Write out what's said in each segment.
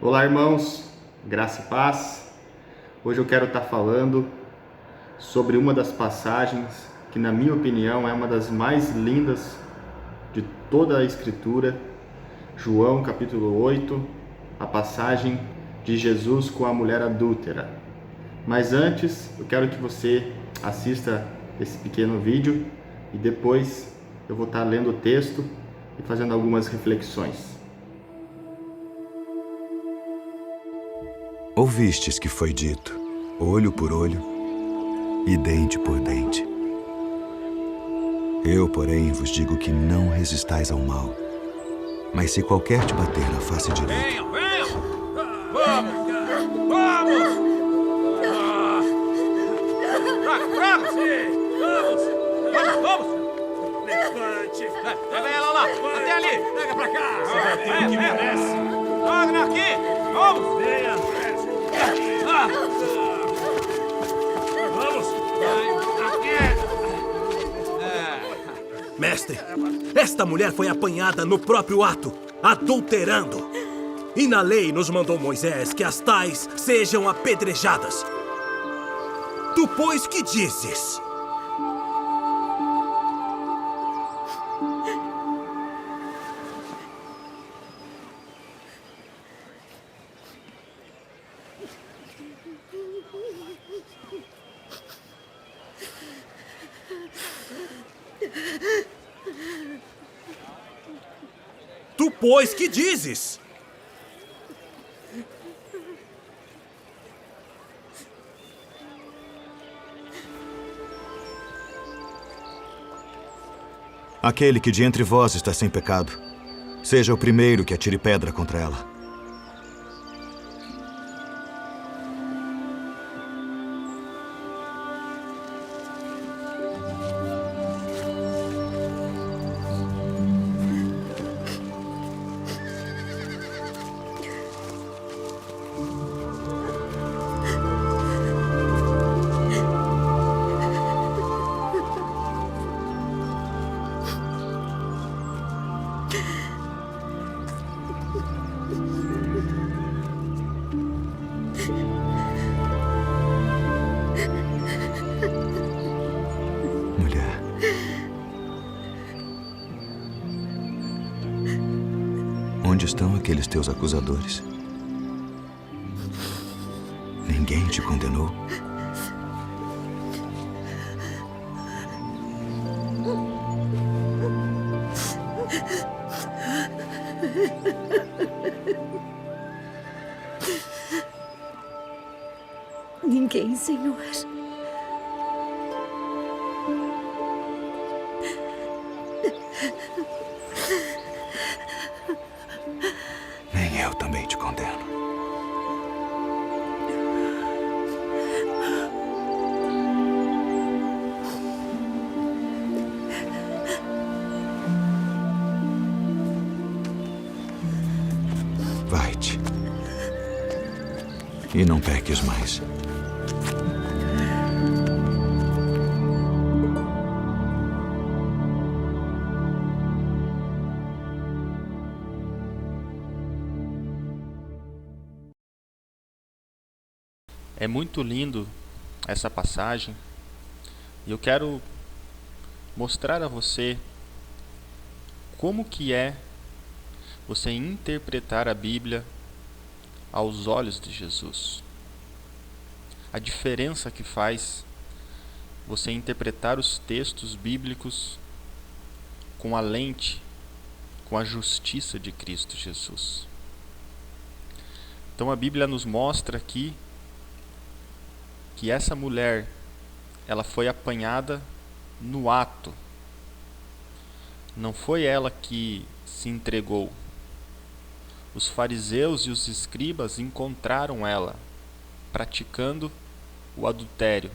Olá, irmãos, graça e paz. Hoje eu quero estar falando sobre uma das passagens que, na minha opinião, é uma das mais lindas de toda a Escritura, João capítulo 8, a passagem de Jesus com a mulher adúltera. Mas antes, eu quero que você assista esse pequeno vídeo e depois eu vou estar lendo o texto e fazendo algumas reflexões. Ouvistes que foi dito, olho por olho e dente por dente. Eu, porém, vos digo que não resistais ao mal. Mas se qualquer te bater na face direita... Venham! Vamos! Vamos! Traga! Vamos! Levante! Pega ela lá! Até ali! Pega pra cá! Vai, que merece! Traga aqui! Vamos! Venha! Vamos! Mestre, esta mulher foi apanhada no próprio ato, adulterando. E na lei nos mandou Moisés que as tais sejam apedrejadas. Tu, pois, que dizes? Tu, pois, que dizes? Aquele que de entre vós está sem pecado, seja o primeiro que atire pedra contra ela. Mulher, onde estão aqueles teus acusadores? Ninguém te condenou? Ninguém, Senhor. Nem eu também te condeno. Vai-te. E não peques mais. É muito lindo essa passagem e eu quero mostrar a você como que é você interpretar a Bíblia aos olhos de Jesus. A diferença que faz você interpretar os textos bíblicos com a lente, com a justiça de Cristo Jesus. Então a Bíblia nos mostra aqui que essa mulher, ela foi apanhada no ato. Não foi ela que se entregou. Os fariseus e os escribas encontraram ela praticando o adultério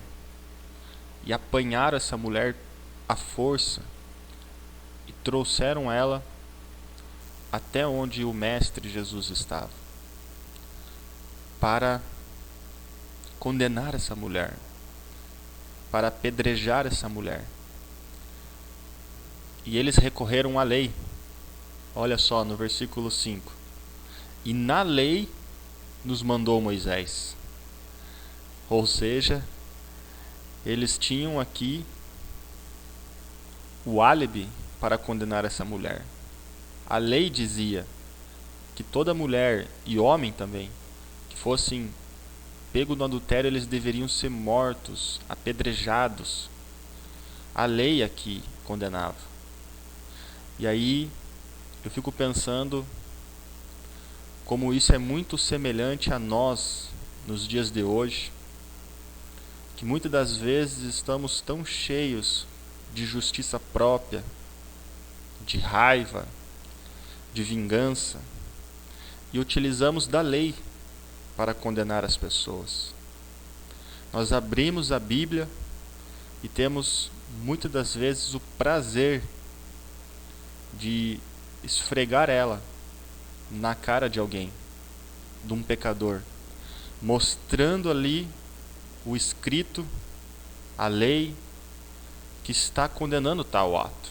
e apanharam essa mulher à força e trouxeram ela até onde o Mestre Jesus estava para condenar essa mulher, para apedrejar essa mulher. E eles recorreram à lei. Olha só no versículo 5. E na lei nos mandou Moisés. Ou seja, eles tinham aqui o álibi para condenar essa mulher. A lei dizia que toda mulher e homem também que fossem pegos no adultério, eles deveriam ser mortos, apedrejados. A lei aqui condenava. E aí eu fico pensando como isso é muito semelhante a nós nos dias de hoje, que muitas das vezes estamos tão cheios de justiça própria, de raiva, de vingança, e utilizamos da lei para condenar as pessoas. Nós abrimos a Bíblia e temos muitas das vezes o prazer de esfregar ela na cara de alguém, de um pecador, mostrando ali o escrito, a lei que está condenando tal ato.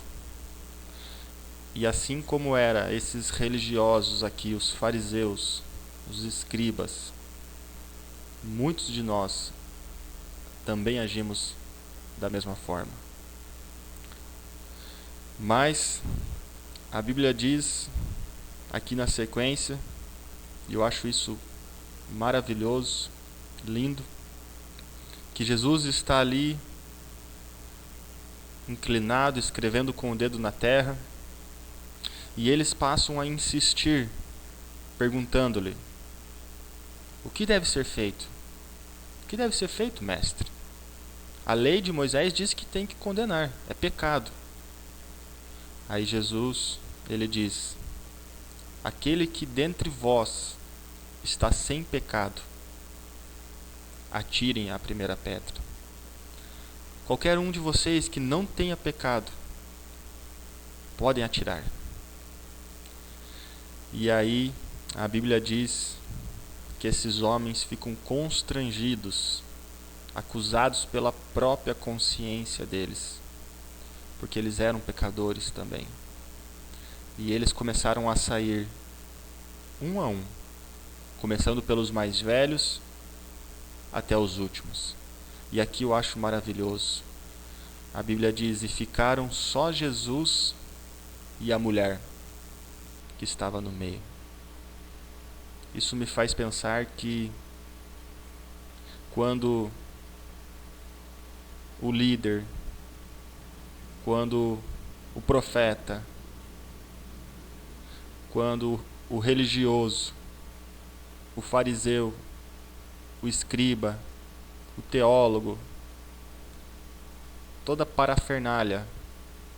E assim como era esses religiosos aqui, os fariseus, os escribas, muitos de nós também agimos da mesma forma. Mas a Bíblia diz aqui na sequência, e eu acho isso maravilhoso, lindo, que Jesus está ali inclinado, escrevendo com o dedo na terra, e eles passam a insistir, perguntando-lhe: o que deve ser feito? O que deve ser feito, mestre? A lei de Moisés diz que tem que condenar, é pecado. Aí Jesus, ele diz: aquele que dentre vós está sem pecado, atirem a primeira pedra. Qualquer um de vocês que não tenha pecado, podem atirar. E aí a Bíblia diz que esses homens ficam constrangidos, acusados pela própria consciência deles, porque eles eram pecadores também. E eles começaram a sair um a um, começando pelos mais velhos até os últimos. E aqui eu acho maravilhoso. A Bíblia diz: e ficaram só Jesus e a mulher que estava no meio. Isso me faz pensar que quando o líder, quando o profeta, quando o religioso, o fariseu, o escriba, o teólogo, toda a parafernália,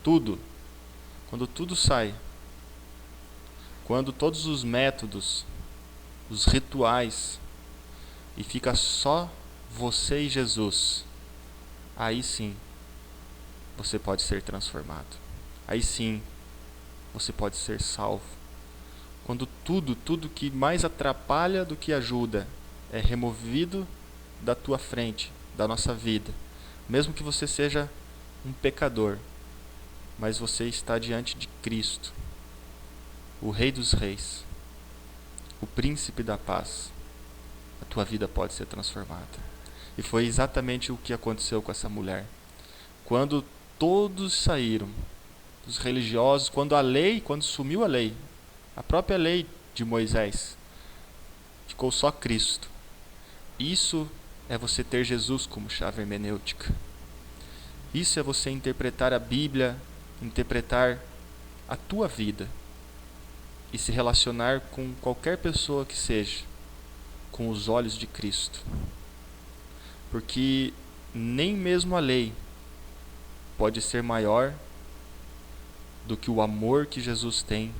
tudo, quando tudo sai, quando todos os métodos, os rituais, e fica só você e Jesus, aí sim você pode ser transformado. Aí sim você pode ser salvo. Quando tudo que mais atrapalha do que ajuda é removido da tua frente, da nossa vida, mesmo que você seja um pecador, mas você está diante de Cristo, o Rei dos Reis, o Príncipe da Paz, a tua vida pode ser transformada. E foi exatamente o que aconteceu com essa mulher. Quando todos saíram, os religiosos, quando sumiu a lei, a própria lei de Moisés, ficou só Cristo. Isso é você ter Jesus como chave hermenêutica. Isso é você interpretar a Bíblia, interpretar a tua vida e se relacionar com qualquer pessoa que seja, com os olhos de Cristo. Porque nem mesmo a lei pode ser maior do que o amor que Jesus tem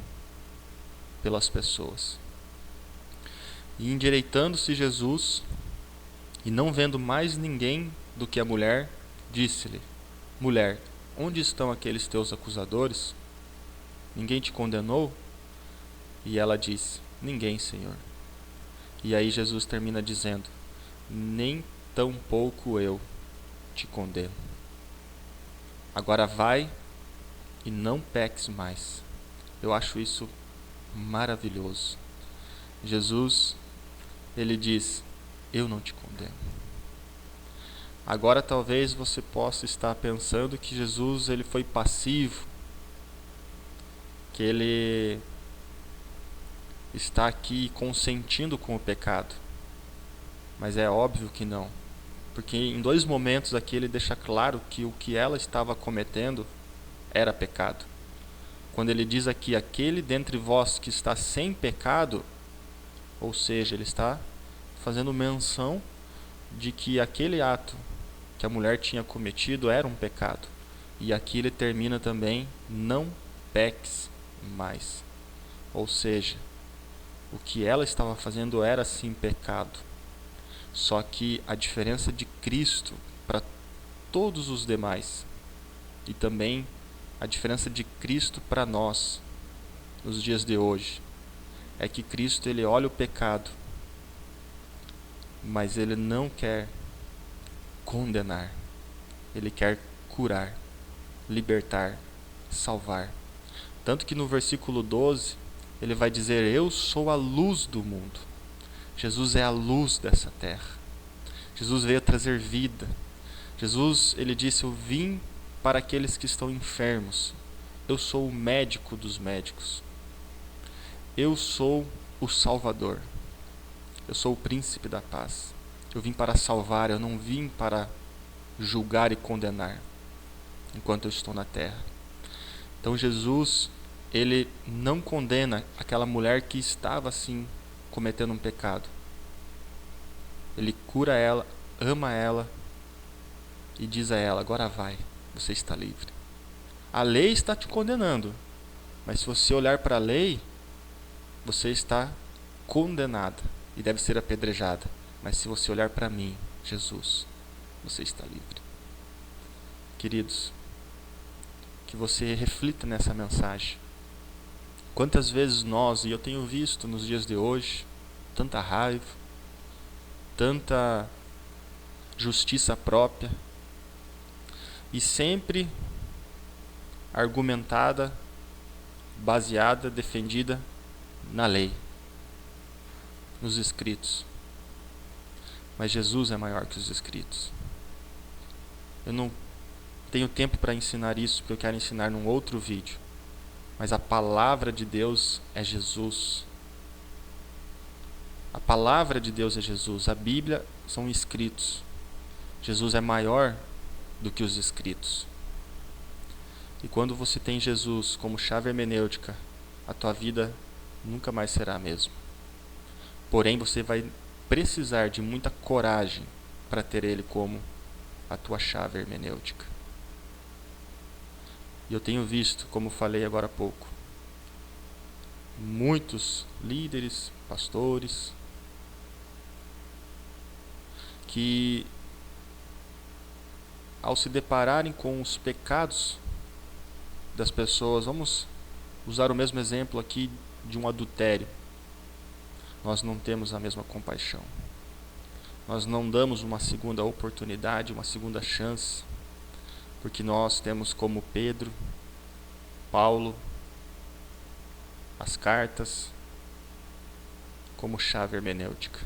pelas pessoas. E endireitando-se Jesus, e não vendo mais ninguém do que a mulher, disse-lhe: mulher, onde estão aqueles teus acusadores? Ninguém te condenou? E ela disse: ninguém, Senhor. E aí Jesus termina dizendo: nem tampouco eu te condeno. Agora vai e não peques mais. Eu acho isso maravilhoso. Jesus, ele diz: eu não te condeno. Agora talvez você possa estar pensando que Jesus ele foi passivo, que ele está aqui consentindo com o pecado. Mas é óbvio que não. Porque em 2 momentos aqui ele deixa claro que o que ela estava cometendo era pecado. Quando ele diz aqui, aquele dentre vós que está sem pecado, ou seja, ele está fazendo menção de que aquele ato que a mulher tinha cometido era um pecado. E aqui ele termina também, não peques mais. Ou seja, o que ela estava fazendo era sim pecado. Só que a diferença de Cristo para todos os demais, e também a diferença de Cristo para nós, nos dias de hoje, é que Cristo ele olha o pecado, mas ele não quer condenar, ele quer curar, libertar, salvar. Tanto que no versículo 12, ele vai dizer: eu sou a luz do mundo. Jesus é a luz dessa terra. Jesus veio trazer vida. Jesus, ele disse: eu vim para aqueles que estão enfermos. Eu sou o médico dos médicos. Eu sou o Salvador. Eu sou o príncipe da paz. Eu vim para salvar, eu não vim para julgar e condenar enquanto eu estou na terra. Então Jesus, ele não condena aquela mulher que estava assim cometendo um pecado. Ele cura ela, ama ela e diz a ela: agora vai, você está livre. A lei está te condenando, mas se você olhar para a lei, você está condenada e deve ser apedrejada. Mas se você olhar para mim, Jesus, você está livre. Queridos, que você reflita nessa mensagem. Quantas vezes nós, e eu tenho visto nos dias de hoje, tanta raiva, tanta justiça própria, e sempre argumentada, baseada, defendida na lei, nos escritos. Mas Jesus é maior que os escritos. Eu não tenho tempo para ensinar isso, porque eu quero ensinar num outro vídeo. Mas a palavra de Deus é Jesus. A palavra de Deus é Jesus. A Bíblia são escritos. Jesus é maior do que os escritos. E quando você tem Jesus como chave hermenêutica, a tua vida nunca mais será a mesma. Porém, você vai precisar de muita coragem para ter Ele como a tua chave hermenêutica. E eu tenho visto, como falei agora há pouco, muitos líderes, pastores, que ao se depararem com os pecados das pessoas, vamos usar o mesmo exemplo aqui de um adultério, nós não temos a mesma compaixão. Nós não damos uma segunda oportunidade, uma segunda chance, porque nós temos como Pedro, Paulo, as cartas, como chave hermenêutica.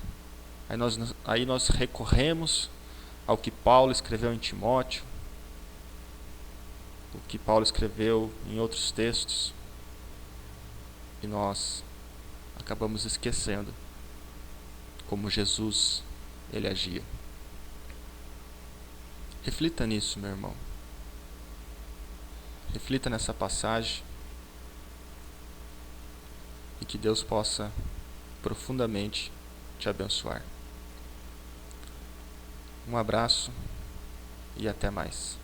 Aí nós recorremos ao que Paulo escreveu em Timóteo, o que Paulo escreveu em outros textos, e nós acabamos esquecendo como Jesus ele agia. Reflita nisso, meu irmão. Reflita nessa passagem e que Deus possa profundamente te abençoar. Um abraço e até mais.